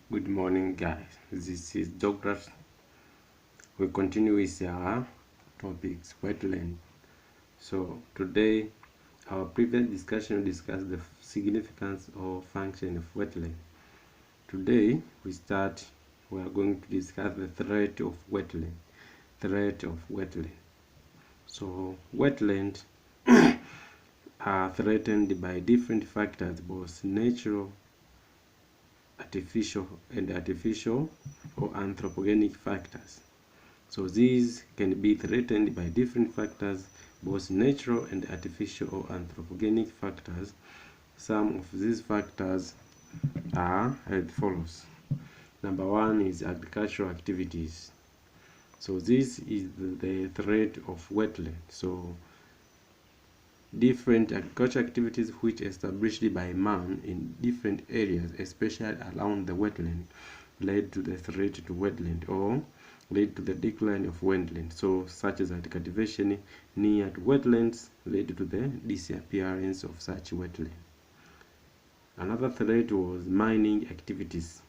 Good morning, guys. This is Dr. We continue with our topics, wetland. So today, our previous discussion discussed the significance or function of wetland. Today, we are going to discuss the threat of wetland. So wetland are threatened by different factors, both natural, artificial or anthropogenic factors. So these can be threatened by different factors, both natural and artificial or anthropogenic factors. Some of these factors are as follows. Number one is agricultural activities. So this is the threat of wetland. So different agricultural activities which established by man in different areas, especially around the wetland, led to the threat to wetland or led to the decline of wetland. So such as that cultivation near to wetlands led to the disappearance of such wetland. Another threat was mining activities.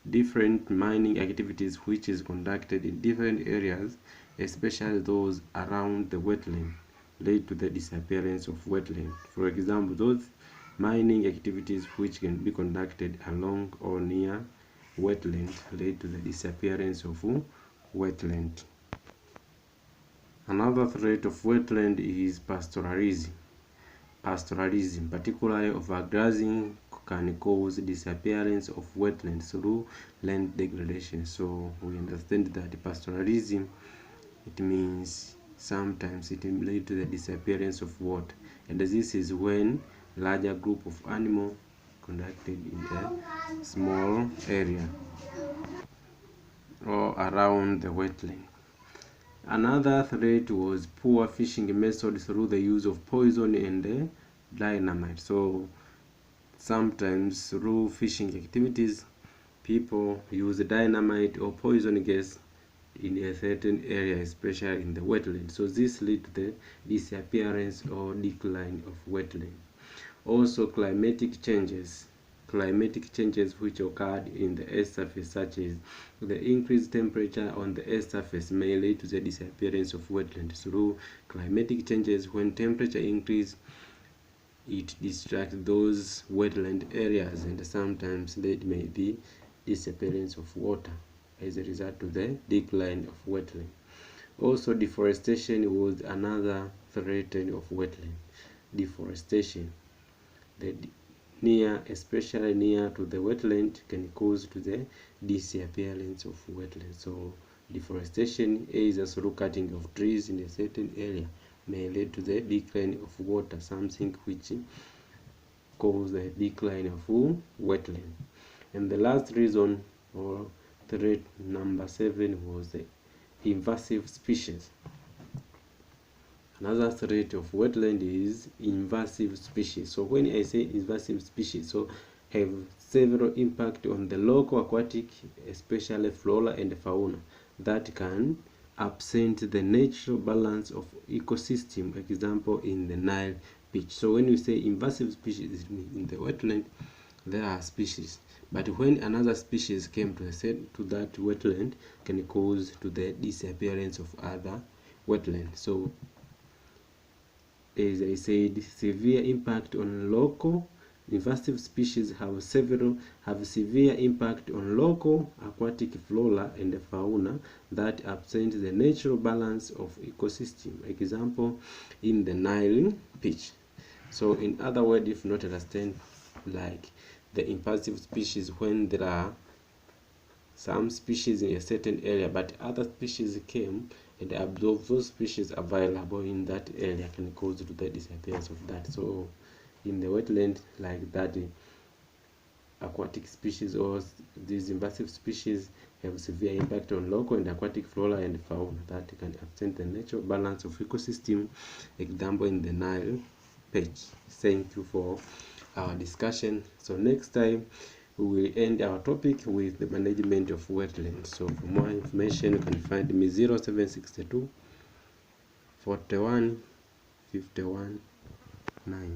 Different mining activities which is conducted in different areas, especially those around the wetland, led to the disappearance of wetland. For example, those mining activities which can be conducted along or near wetland led to the disappearance of wetland. Another threat of wetland is pastoralism. Particularly overgrazing, can cause disappearance of wetlands through land degradation. So we understand that pastoralism, it means sometimes it will lead to the disappearance of water, and this is when larger group of animals conducted in a small area or around the wetland. Another threat was poor fishing methods through the use of poison and dynamite. So sometimes through fishing activities, people use dynamite or poison gas in a certain area, especially in the wetland. So this leads to the disappearance or decline of wetland. Also, climatic changes which occurred in the earth's surface, such as the increased temperature on the earth's surface, may lead to the disappearance of wetland. Through climatic changes, when temperature increases, it distracts those wetland areas, and sometimes there may be disappearance of water as a result of the decline of wetland. Also, deforestation was another threat of wetland. Deforestation, especially near to the wetland, can cause to the disappearance of wetland. So deforestation, either through cutting of trees in a certain area, may lead to the decline of water, something which cause the decline of wetland. And the last reason, or threat number 7, was the invasive species. Another threat of wetland is invasive species. So when I say invasive species, so have several impact on the local aquatic, especially flora and fauna, that can absent the natural balance of ecosystem. Example, in the Nile beach. So when we say invasive species in the wetland, there are species, but when another species came to that wetland, can cause to the disappearance of other wetland. So as I said, severe impact on local. Invasive species have severe impact on local aquatic flora and fauna that absent the natural balance of ecosystem. Example, in the Nile beach. So in other words, if not understand, like the invasive species, when there are some species in a certain area, but other species came and absorbed those species available in that area, can cause to the disappearance of that. So in the wetland, like that, aquatic species or these invasive species have severe impact on local and aquatic flora and fauna that can absent the natural balance of ecosystem. Example, in the Nile page. Thank you for our discussion. So next time we will end our topic with the management of wetlands. So for more information, you can find me 0762 41 51 9.